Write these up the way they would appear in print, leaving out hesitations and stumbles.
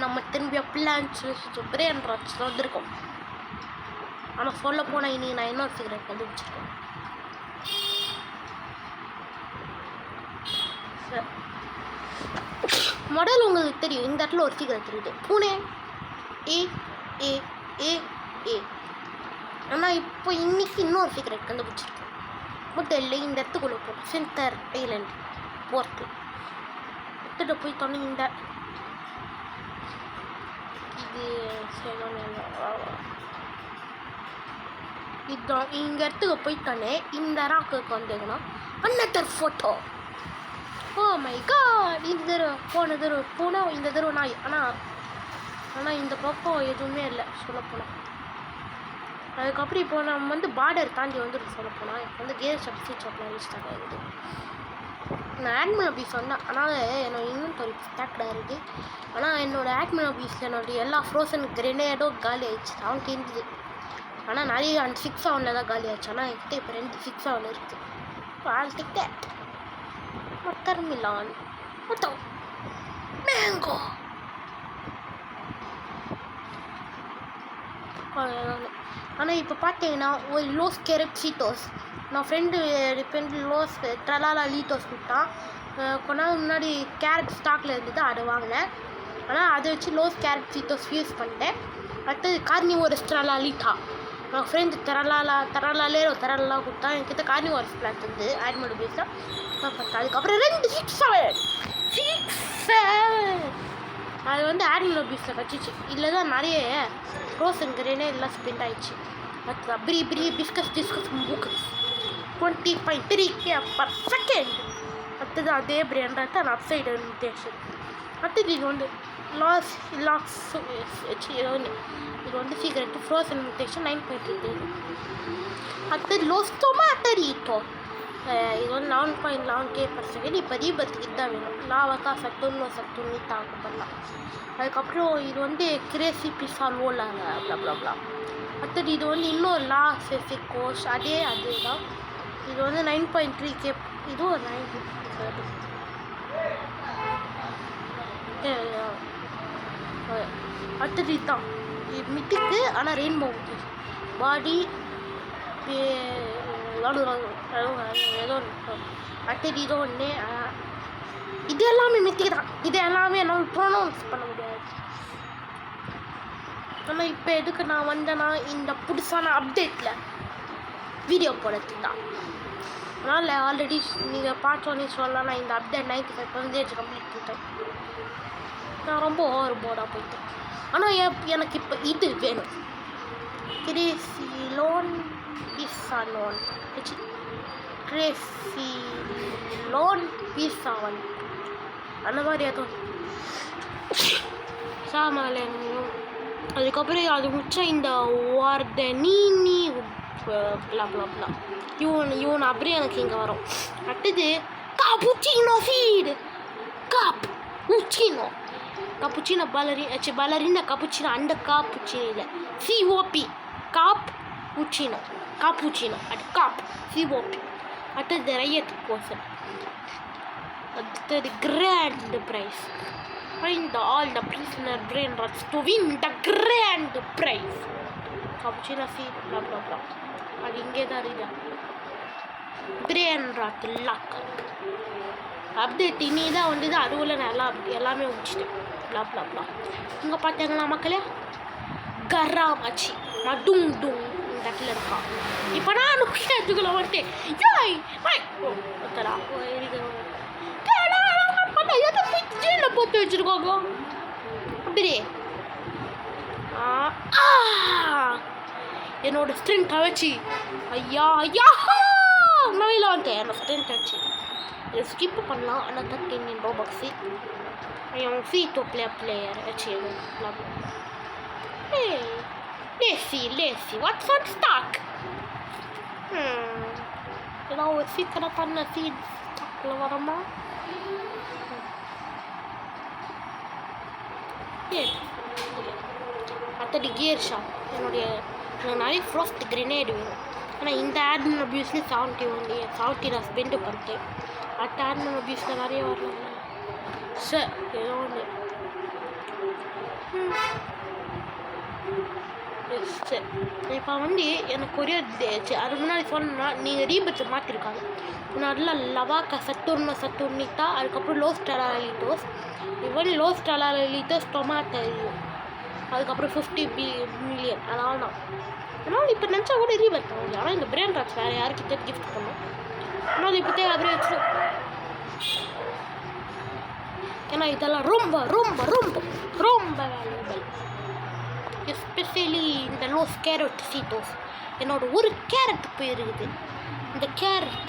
நம்ம திரும்பி plans brain rods வந்திருக்கோம். ஆனால் சொல்ல போனால் இனி நான் இன்னொரு சீக்கிரம் கண்டுபிடிச்சிருக்கேன். மாடல் உங்களுக்கு தெரியும். இந்த இடத்துல ஒரு சீக்கிரம் தெரியுது, பூனே ஏ ஏ ஏ ஏ. ஆனால் இப்போ இன்னைக்கு இன்னொரு சீக்கிரம் கண்டுபிடிச்சிருக்கேன். முதல்ல இந்த இடத்துக்குள்ளே போகும், சென்டர் ஐலண்ட் போர்த்து எடுத்துகிட்டு போய் தோணும். இந்த இது இதுதான் இங்கே இடத்துக்கு போய்த்தானே இந்த ராக்குக்கு வந்ததுன்னா another photo. Oh my god, இந்த தடவை போன தடவை போனால் இந்த தடவை நாய். ஆனால் இந்த பக்கம் எதுவுமே இல்லை சொல்லப்போனால். அதுக்கப்புறம் இப்போ நம்ம பார்டர் தாண்டி வந்துட்டு சொல்லப்போனால் இப்போ கேர் ஷாப் ஸ்வீட் ஷாப்லாம் ரீச் ஆகிடுது. நான் ஆட்மின் ஆஃபீஸ் வந்தேன். ஆனால் என்னோட இன்வென்டரி ஸ்டாக்டாக இருக்குது. ஆனால் என்னோடய ஆட்மின் ஆஃபீஸில் என்னோடய எல்லா ஃப்ரோசன் கிரெனேடும் காலி ஆகிடுச்சு. அவன் தெரிஞ்சுது. ஆனால் நிறைய அந்த 6-7 தான் காலி ஆகிடுச்சு. ஆனால் என்கிட்ட இப்போ 2 6-7 இருக்குது. I'll take that. Watermelon. Mango. ஆனால் இப்போ பார்த்தீங்கன்னா ஒரு லோஸ் கேரட் சீட்டோஸ் நான் ஃப்ரெண்டு லோஸ் ட்ரலாலா லீட்டோஸ் விட்டான். கொஞ்ச நாள் முன்னாடி கேரட் ஸ்டாக்கில் இருந்தது, அதை வாங்கினேன். ஆனால் அதை வச்சு லோஸ் கேரட் சீட்டோஸ் யூஸ் பண்ணிட்டேன். அடுத்தது கார்னிவோரஸ் ட்ரலா லீட்டா நான் ஃப்ரெண்டு தரலாலே கொடுத்தா. என்கிட்ட கார்னிவோரஸ் பிளான்ட் வந்து ஆட்மோட பேஸாக பார்த்தேன். அதுக்கப்புறம் 2 6-7 அது வந்து ஆட்மின் ஆஃபீஸில் கச்சிச்சு. இதில் தான் நிறைய ஃப்ரோசன் கிரேனே எல்லாம் ஸ்பெண்ட் ஆகிடுச்சு. அடுத்தது பிரி பிஸ்கஸ் மூக்கஸ் 20.3K per second. அடுத்தது அதே பிராண்டை நான் அப்சைடு இன்விடேஷன். அடுத்தது இது வந்து இது வந்து சீக்கிரட் ஃப்ரோசன் இன்விடேஷன் 9.3. அடுத்தது லோஸ் டொமாட்டோ இது வந்து 11.11K per second. இப்போ ரீபத்துக்கு தான் வேணும். லாவக்கா சத்துன்னு தாங்க பண்ணலாம். அதுக்கப்புறம் இது வந்து கிரேசி பிஸா லோலா ப்ளா. அடுத்தது இது வந்து இன்னொரு லா செசிகோஸ் அதுதான். இது வந்து 9.3K. இதுவும் 9. அடுத்தது இதுதான் மித்திக்கு. ஆனால் ரெயின்போ பாடி ஏதோ. அடுத்தது இது ஒன்று. இது எல்லாமே மித்திக்கு தான். இது எல்லாமே என்னால் ப்ரொனவுன்ஸ் பண்ண முடியாது. ஆனால் இப்போ எதுக்கு நான் வந்தேன்னா இந்த புதுசான அப்டேட்டில் வீடியோ போடுறதுக்கு தான். அதனால் ஆல்ரெடி நீங்கள் பார்த்தோன்னே சொல்லலாம், நான் இந்த அப்டேட் 95% கம்ப்ளீட் பண்ணிட்டேன். நான் ரொம்ப ஓவர் போர்டாக போயிட்டேன். ஆனால் எனக்கு இப்போ இது வேணும். கிரேசிலோன் பீஸாவன் அந்த மாதிரி அதுவும் சாமாலையும். அதுக்கப்புறம் அது முடிச்சா இந்த வார்தனீனி ப்ளா இவன் அப்படியே எனக்கு இங்கே வரும். அடுத்தது காப்புச்சினோ சீடு காப்புச்சினோ பலரின காப்புச்சினோ அந்த காப்புச்சினோ இல்லை COP காப்புச்சினோ அது காப் COP. அடுத்தது ரையத் போர்சன். அடுத்தது grand prize. Find all the prisoner brain rots to win the grand prize. Cappuccino seed blah. அது இங்கே தான் இருக்குது. பிரெயின் ராட் லாக் அப்டேட் இனி தான் வந்து அதுக்குள்ளே நான் எல்லாமே முடிச்சிட்டேன். ப்ளா இங்கே பார்த்தீங்களா மக்களே, கராமாச்சி டும் இந்த இடத்துல இருக்கான். இப்போ நான் எடுத்துக்கலாம் வந்துட்டேன். போட்டு வச்சிருக்கோங்க அப்படியே. என்னோட ஸ்ட்ரென்த் வச்சு ஐயா மேலே வந்துட்டேன். என்னோட ஸ்ட்ரென்த் வச்சு இதை ஸ்கிப் பண்ணலாம். ஆனால் 13 ரோபக்ஸு அவன் ஃப்ரீ-டோ பிளேயர் வச்சு லேசி வாட்ஸ் ஆன் ஸ்டாக். ஏதாவது ஒரு சீக்கிரத்தான சீட் ஸ்டாக்கில் வரமா? அடுத்தது கியர் ஷாப். எனக்கு நிறைய ஃப்ரோஸ்ட் கிரெனேடு வேணும். ஆனால் இந்த ஆட்மின் அபியூஸ்லேயே 70 நான் ஸ்பெண்டு பண்ணிட்டேன். அடுத்த ஆட்மின் அபியூஸில் நிறைய வரல சார். ஏதோ ஒன்று சரி இப்போ வந்து எனக்கு ஒரே அதுக்கு முன்னாடி சொன்னா நீங்கள் ரீபத்தை மாற்றிருக்காங்க முன்னாடிலாம் லவாக்கா சத்துர்னிட்டா அதுக்கப்புறம் லோஸ் டெலாலிட்டோஸ் இவன் லோஸ் டெலாலிட்டோஸ் டொமாட்டோ அதுக்கப்புறம் 50 மில்லியன் அதனால தான் ஆனால் இப்போ நினச்சா கூட ரீபத் ஆகுது ஆனால் இந்த பிரெயின் ராட்ஸ் வேறு யாருக்கிட்ட கிஃப்ட் பண்ணும் ஆனால் அது இப்போதே அப்படியே வச்சு ஏன்னா இதெல்லாம் ரொம்ப ரொம்ப ரொம்ப ரொம்ப வேல்யூபிள் எஸ்பெஷலி இந்த லோஸ் கேரட் சீட்டோஸ் என்னோட ஒரு கேரட் போயிருக்குது இந்த கேரட்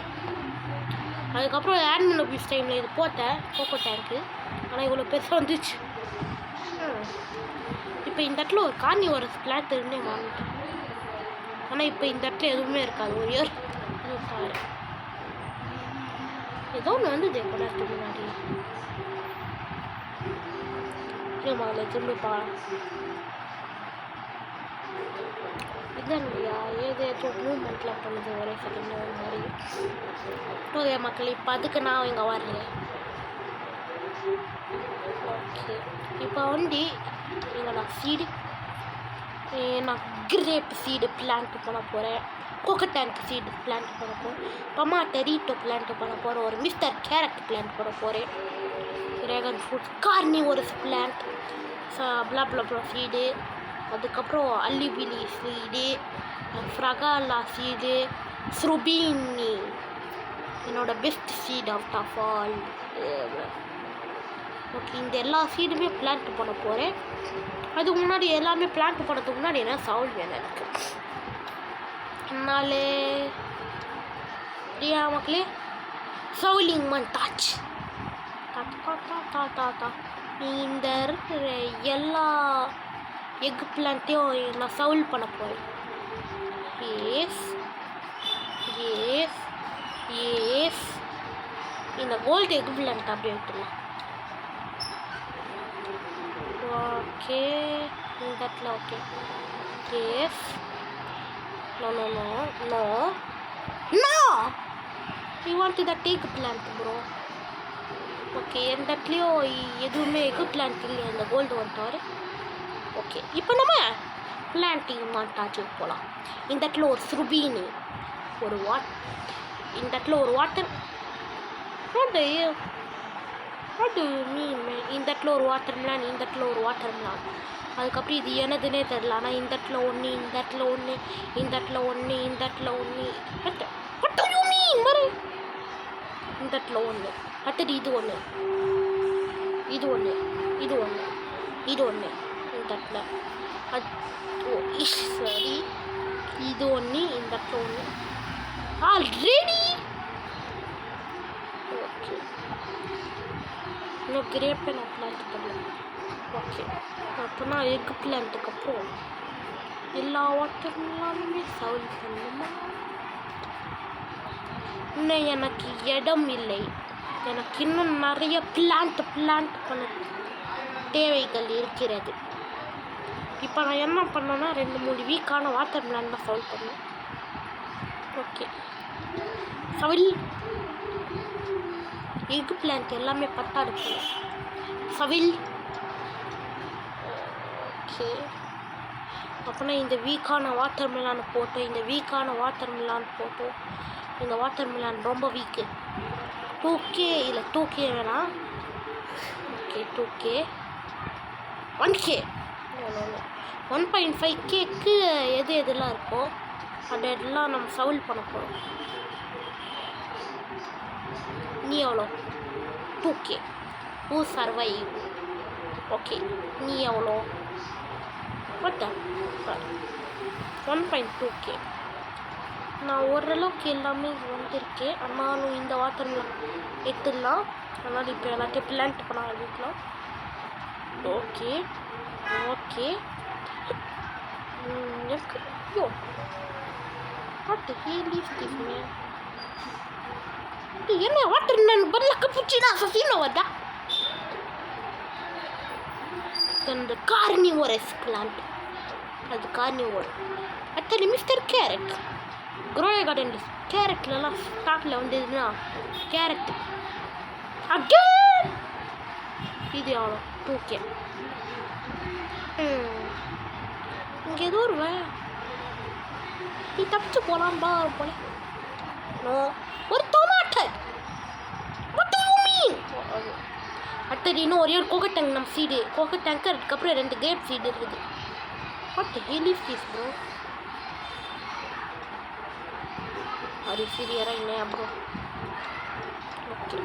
அதுக்கப்புறம் ஆட்மின் ஆஃபீஸ் டைமில் இது போட்டேன் கோகோ டேங்க்கு ஆனால் இவ்வளோ பெருசாக வந்துச்சு இப்போ இந்த இடத்துல ஒரு கார்னிவரஸ் பிளான்ட் இருந்தே வாங்கிட்டேன் ஆனால் இப்போ இந்த இடத்துல எதுவுமே இருக்காது ஒரு இயர் ஏதோ ஒன்று வந்தது கொஞ்ச நேரத்துக்கு முன்னாடி அதில் திரும்பிப்பா இதுதான் இல்லையா ஏதாச்சும் மூவ்மெண்ட்லாம் பண்ணுது ஒரே செகண்ட் ஒரு மாதிரி ஓகே மக்கள் இப்போ அதுக்கு நான் இங்கே வரல ஓகே இப்போ வந்து இங்கே நான் சீடு நான் கிரேப் சீடு பிளான்ட் பண்ண போகிறேன் கோகோ டேங்க் சீடு பிளான்ட் பண்ண போகிறேன் டொமாட்டோ ரீட்டோ பிளான்ட் பண்ண போகிறேன் ஒரு மிஸ்டர் கேரட் பிளான்ட் பண்ண போகிறேன் ட்ராகன் ஃப்ரூட் கார்னிவோரஸ் பிளான்ட் பிளாப்ளா சீடு அதுக்கப்புறம் அல்லிபிலி சீடு ஃப்ரகாலா சீடு ஸ்ருபீனி என்னோட best seed out of all okay இந்த எல்லா சீடுமே பிளான்ட் பண்ண போகிறேன் அதுக்கு முன்னாடி எல்லாமே பிளான்ட் பண்ணுறதுக்கு முன்னாடி என்ன சவுல் வேணும் எனக்கு என்னாலே பிரியா மக்களே சவுலிங் மண்டாச் இந்த இருக்கிற எல்லா எக் பிளான்ட்டையும் நான் சவுல் பண்ண போகிறேன் எஸ் எஸ் எஸ் இந்த கோல்டு எக் பிளான்ட் அப்படியே விட்டுலாம் ஓகே இந்த இடத்துல okay yes no no no no no you want the take plant bro okay எந்த இடத்துலையும் எதுவுமே எக்கு பிளான்ட் இல்லையா இந்த கோல்டு ஒன் தவிர ஓகே இப்போ நம்ம பிளான்ட்டிங் மாட்டாச்சு போகலாம் இந்த இடத்துல ஒரு ஸ்ருபீனி ஒரு இந்த இடத்துல ஒரு வாட்டர் இந்த இடத்துல ஒரு வாட்டர் மிலான் இந்த இடத்துல ஒரு வாட்டர் மிலான் அதுக்கப்புறம் இது எனதுன்னே தெரில ஆனால் இந்த இடத்துல ஒன்று இந்த இடத்துல ஒன்று இந்த இடத்துல ஒன்று இந்த இடத்துல ஒன்று இந்த இடத்துல ஒன்று அடுத்தது இது ஒன்று இது ஒன்று இது ஒன்று இது ஒன்று இந்த இடத்துல சரி இது ஒன்று இந்த இடத்துல ஒன்று ஆல்ரெடி ஓகே இன்னும் கிரேப்பை நான் பிளான்ட் பண்ணேன் ஓகே அப்போ நான் எக் பிளான்ட்டுக்கு அப்புறம் எல்லா வாட்டர்லாமே சவுல் பண்ணணுமா இன்னும் எனக்கு இடம் இல்லை எனக்கு இன்னும் நிறைய பிளான்ட் பண்ண தேவைகள் இருக்கிறது இப்போ நான் என்ன பண்ணேன்னா 2-3 வீக்கான வாட்டர் பிளான் தான் சவுல் பண்ணேன் ஓகே சவுல் எக் பிளான்ட் எல்லாமே பட்டா இருக்கு சவில் ஓகே அப்போனா இந்த வீக்கான வாட்டர் மிலான் போட்டோம் இந்த வாட்டர் மிலான் ரொம்ப வீக்கு 2K இல்லை 2K வேணாம் ஓகே 2K 1K 1.5Kக்கு எதெல்லாம் இருக்கோ அதெல்லாம் நம்ம சவுல் பண்ண போகிறோம் நீ எவ்வளோ 2K who survive ஓகே நீ எவ்வளோ பட் 1.2K நான் ஓரளவுக்கு எல்லாமே வந்திருக்கேன் ஆனாலும் இந்த வாட்டர் எடுத்துடலாம் அதனால் இப்போ எல்லாத்தையும் பிளான்ட் பண்ண ஆரம்பிக்கலாம் ஓகே ஓகே எனக்கு ஐயோ what he leaves this man என்ன வாட்டர் நான் பதிலாக புடிச்சினா அசசினோ வந்தா அந்த கார்னிவோரஸ் பிளான்ட் அது கார்னிவோர் அடுத்தது மிஸ்டர் கேரட் க்ரோயா கார்டன் கேரட்லலாம் ஸ்டார்டில் வந்ததுன்னா கேரட் அகேன் இது எவ்வளோ 2K இங்கே ஏதோ ஒரு நீ தப்பிச்சு போலாம் பா போல ஒரு டொமாட்டோ அடுத்தது இன்னும் ஒரே ஒரு கோகோ டேங்க் நம்ம சீடு கோகோ டேங்க்கு அதுக்கப்புறம் 2 கேப் சீடு இருக்குது what the hell is this bro அது சீரியரா இல்லையா ப்ரோ ஓகே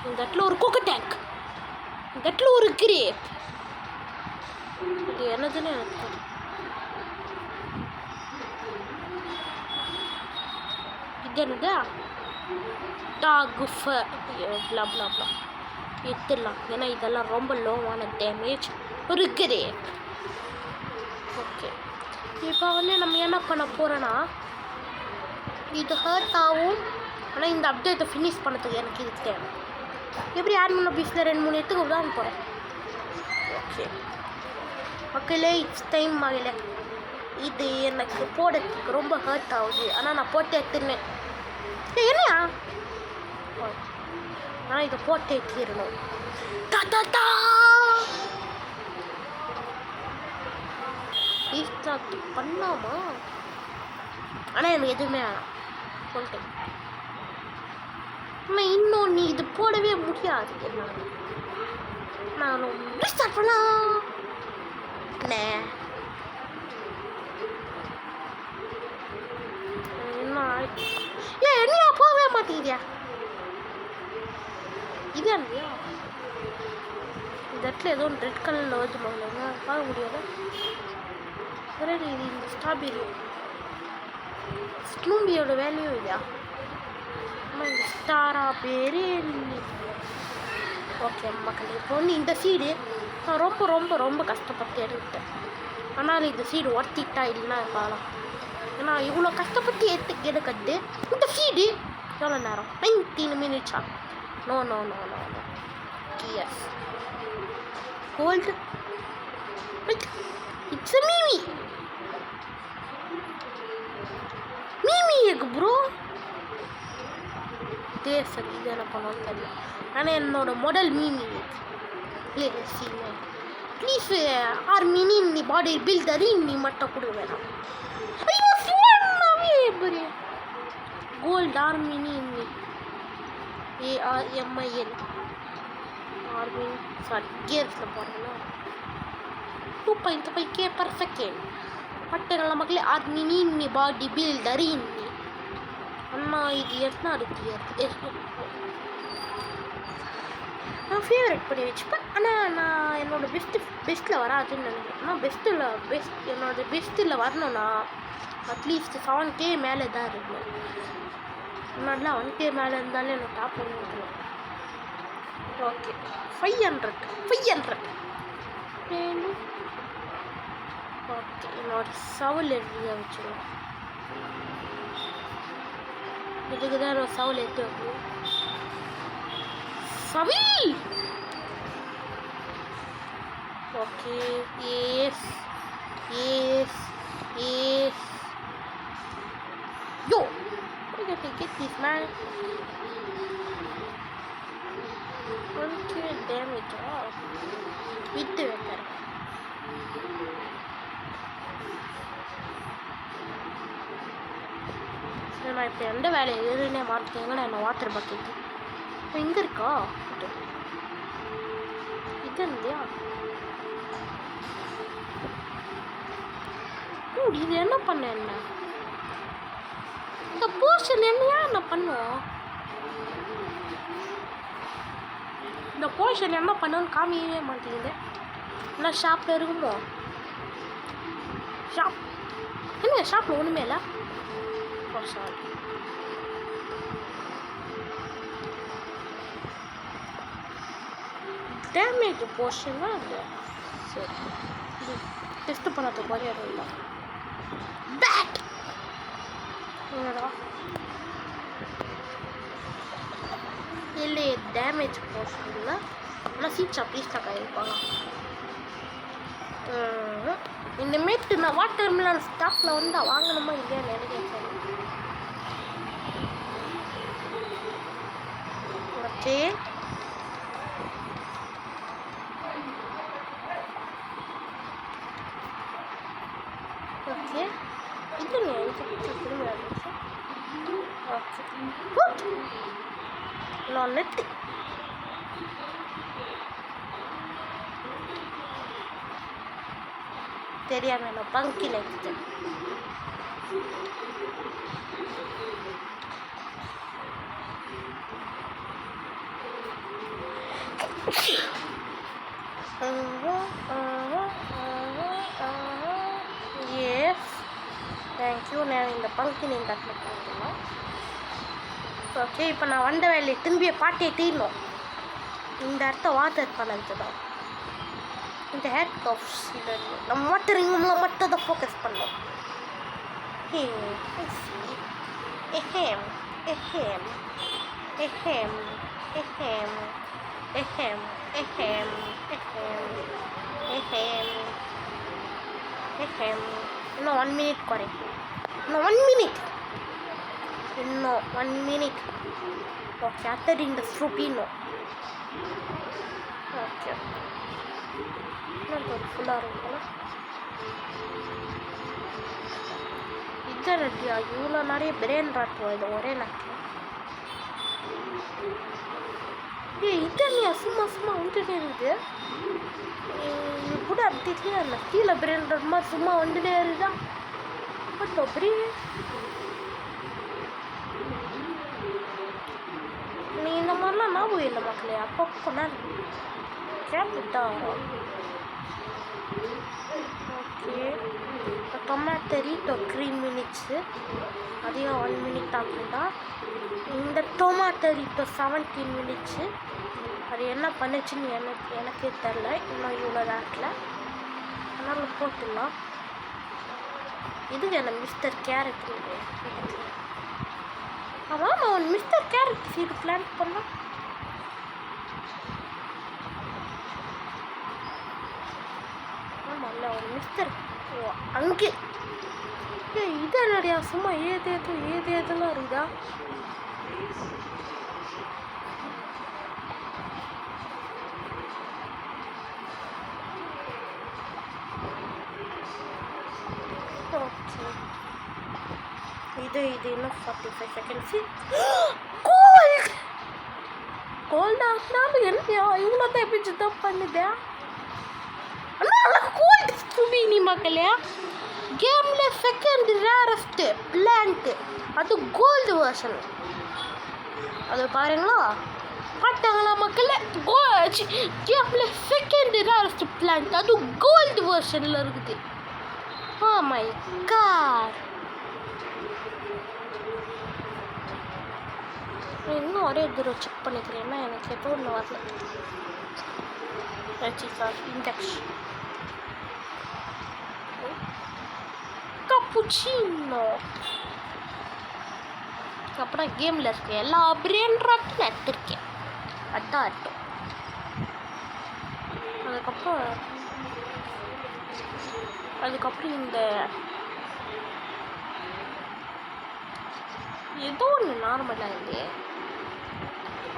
இந்த இடத்துல ஒரு கோகோ டேங்க் இந்த இடத்துல ஒரு கிரேப் இது என்னதுன்னு எனக்கு தெரியும் இது என்னதா டாகுஃப ப்ளா ப்ளா ப்ளா எடுத்துடலாம் ஏன்னா இதெல்லாம் ரொம்ப லோவான டேமேஜ் ஒரு கிரேப் ஓகே இப்போ வந்து நம்ம என்ன பண்ண போகிறோன்னா இது ஹர்ட் ஆகும் ஆனால் இந்த அப்டேட்டை ஃபினிஷ் பண்ணதுக்கு எனக்கு இது தேவை எப்படி ஆட் பீஸில் 2-3 இடத்துக்கு தான் போகிறேன் ஓகே மக்களே இட்ஸ் டைம் ஆகல இது எனக்கு போடுறதுக்கு ரொம்ப ஹர்ட் ஆகுது ஆனால் நான் போட்டு எடுத்துனேன் என்னையா ஆனால் இதை போட்டு எடுத்துடணும் ரீஸ்டார்ட் பண்ணாமா ஆனால் எனக்கு எதுவுமே வேணாம் சொல்லிட்டேன் ஆனால் இன்னும் நீ இது போடவே முடியாது என்னால் நான் ரீஸ்டார்ட் பண்ணலாம் என்ன ஏன் என்னையா போகவே மாட்டேங்கிறியா இது இல்லையா இந்த இடத்துல ஏதோ ஒன்று ரெட் கலரில் வருது என்ன பார்க்க முடியாது இது இந்த ஸ்ட்ராபெரி ஸ்னூபியோட வேல்யூ இல்லையா ஆனால் இந்த ஸ்ட்ராபெரி ஓகே மக்கள் இப்போ வந்து இந்த சீடு நான் ரொம்ப ரொம்ப ரொம்ப கஷ்டப்பட்டு எடுத்துட்டேன் ஆனால் இந்த சீடு ஒர்த்திட்டா இல்லைன்னா பார்க்கலாம் ஏன்னா இவ்வளோ கஷ்டப்பட்டு எடுக்கிறது இந்த சீடு எவ்வளோ நேரம் 19 மினிட்ஸா no no no no no yes gold it's a மீமி எக் ப்ரோ சரி இது என்ன பண்ணணும்னு தெரியல ஆனால் என்னோட மாடல் மீமி ப்ளீஸ் ஆர் மினி நீ பாடி பில்டரி நீ மட்டும் கொடு வேணாம் கோல்ட் ஆர் மினி ARMIN ஆர்மின் சாரி கியர்ஸில் போடுறேன்னா 2.5 K per second பட்டுங்கள மக்களே ஆர்மினி நீ பாடி பில்டரி நீ அண்ணா இது எத்தனை இருக்கு நான் ஃபேவரட் பண்ணி வச்சுப்பேன் ஆனால் நான் என்னோடய பெஸ்ட்டில் வராதுன்னு நினைக்கிறேன் ஆனால் என்னோடய பெஸ்ட்டில் வரணும்னா அட்லீஸ்ட் 7K மேலே தான் இருக்கணும் முன்னாடிலாம் 1K மேலே இருந்தாலே எனக்கு டாப் பண்ணி விட்டுருவேன் ஓகே 500 வேணும் ஓகே என்னோட சவுல் எடுத்து வச்சுருவேன் இதுக்கு தான் நான் சவுல் எடுத்து வைக்கணும் shovel okay yes yo I gotta get this man 1K damage off விட்டு வைக்கிறேன் நான் இப்போ எந்த வேலை எதுன்னே மாற்றிட்டேங்க நான் என்ன வாட்டர் பக்கெட்டு இப்போ எங்கே இருக்கா இது இல்லையா இது என்ன பண்ண என்ன இந்த போர்ஷன் என்னையா என்ன பண்ணுவோம் இந்த போர்ஷன் என்ன பண்ணுன்னு காமிக்கவே மாட்டேங்குது என்ன ஷாப்பில் இருக்குமோ ஷாப் என்ன ஷாப்பில் ஒன்றுமே இல்லை சாரி டேமேஜ் போர்ஷன்னா அது சரி இது டெஸ்ட் பண்ணாத குறையாது இல்லை பேட் என்னடா இல்லை டேமேஜ் போர்ஷன் இல்லை ஆனால் சீட்ஸா ப்ளீஸ்டாக கையிருப்பாங்க இனிமேட்டு நான் வாட்டர் மிலன் ஸ்டாக்கில் வந்து வாங்கணுமா இல்லையா நினைக்கிறேன் ஓகே ஓகே இது திரும்பி வந்துச்சு. ஓகே நான் நெட்டு தெரியாம நான் பங்கில் எடுத்தேன். Yes thank you. நான் இந்த பங்கின் இந்த இடத்துல பண்ணிக்கலாம். ஓகே இப்போ நான் வந்த வேலையை திரும்பிய பாட்டியை தீரணும். இந்த இடத்த வாட்டர் பண்ணது தான் இந்த ஹேட் கப்ஸ். இந்த நம்ம வாட்டரிங்லாம் மட்டும் தான் ஃபோக்கஸ் பண்ணோம். எஹேம் எஹேம் எஹேம் எஹேம் எஹேம் எஹேம் எஹேம் எஹேம் எஹேம். இன்னும் 1 minute குறை. இன்னும் 1 minute. இன்னும் 1 minute. ஓகே அத்தடி இந்த ஃப்ரூட்டினோ. ஓகே இன்னும் ஃபுல்லாக இருக்கும்ல. இதை ரெட்டியா இவ்வளோ நிறைய பிரியாணி ராட்டுவோம் இது ஒரே நேரத்தில். இதனியா சும்மா சும்மா வந்துட்டே இருக்குது. இது கூட அப்டேட்லேயே இல்லை. கீழே பிரியாணி மாதிரி சும்மா வந்துட்டே இருக்குதா பட் அப்படி நீ இந்த மாதிரிலாம் ஞாபகம் இல்லை மக்களே. அப்பப்போ நான் கேட்டுட்டா. ஓகே டொமேட்டோ ரீட்டோ 3 minutes. அதையும் 1 minute ஆகுதா. இந்த டொமேட்டோ ரீட்டோ 17 minutes. அது என்ன பண்ணுச்சுன்னு எனக்கே தெரில. இன்னும் இவ்வளோ நேரத்தில் அதனால் போட்டுடலாம். இதுக்கு என்ன மிஸ்டர் கேரட். ஆமாம் நான் மிஸ்டர் கேரட் சீடு பிளான் பண்ணேன். ஆமாம்ல ஒரு மிஸ்டர் அங்கே இது என்னடியா சும்மா ஏதேதெல்லாம் இருக்குதா. ஓகே இது இன்னும் 45 seconds. கோல்ட் ஆகினாலும் என்னையா இவ்வளோ தான் எப்படி சுத்தம் பண்ணுதா. ஆனால் கோல்ட் சுபினி மக்களே கேமில் செகண்ட் ரேரஸ்ட்டு பிளான்ட்டு அது கோல்டு வெர்ஷன். அது பாருங்களா பார்த்தாங்களா மக்களே. கேமில் செகண்ட் ரேரஸ்ட்டு பிளான்ட் அது கோல்டு வெர்ஷனில் இருக்குது. Oh my god. இன்னும் ஒரே தடவை செக் பண்ணிக்கிறேன். ஏன்னா எனக்கு எப்போ ஒன்று வரல. இண்டக்ஸ் கப்புச்சினோ. அப்புறம் கேமில் இருக்கேன் எல்லா பிரியாணி ராட்டும் எடுத்துருக்கேன். அதான் அட்டும். அதுக்கப்புறம் இந்த ஏதோ ஒன்று நார்மலாக இருந்து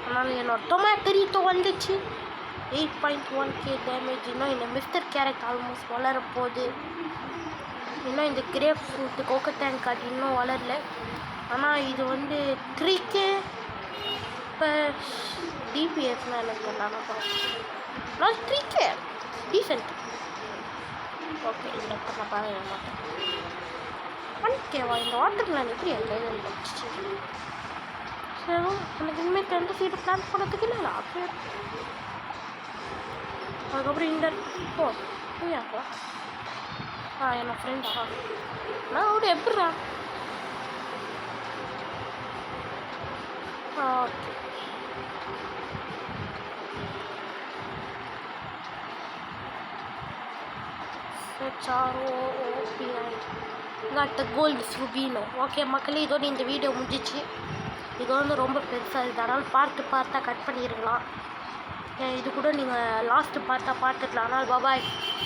அதனால் என்னோட டொமேட்டோ ரீட்டோ வந்துச்சு. 8.1k damage. இன்னும் இந்த மிஸ்டர் கேரட் ஆல்மோஸ்ட் வளரப்போகுது. இன்னும் இந்த கிரேப் ஃப்ரூட்டு கோகோட்டேங்க் அது இன்னும் வளரல. ஆனால் இது வந்து 3k இப்போ டிபிஎஸ்னால் எனக்கு நான் 3k டீசென்ட். ஓகே இதில் இப்போ நான் பாருங்க மாட்டேன் 1kவா இந்த வாட்டர் நான் எப்படி என் கையில் இருந்துச்சு. சரி எனக்கு இனிமேல் 2 சீட்டு பிளான் பண்ணதுக்கு இல்லை அப்படியே. அதுக்கப்புறம் இந்த ஓ என்னோட ஃப்ரெண்டா நான் அவரு எப்படிறா. Okay got the gold Rubino. Okay மக்களே இதோட இந்த வீடியோ முடிஞ்சிச்சு. இது வந்து ரொம்ப பெருசாக இதனால் பார்ட்டாக கட் பண்ணியிருக்கலாம். இது கூட நீங்கள் லாஸ்ட்டு பார்ட்டாக பார்த்துக்கலாம். ஆனால் பாபாய்.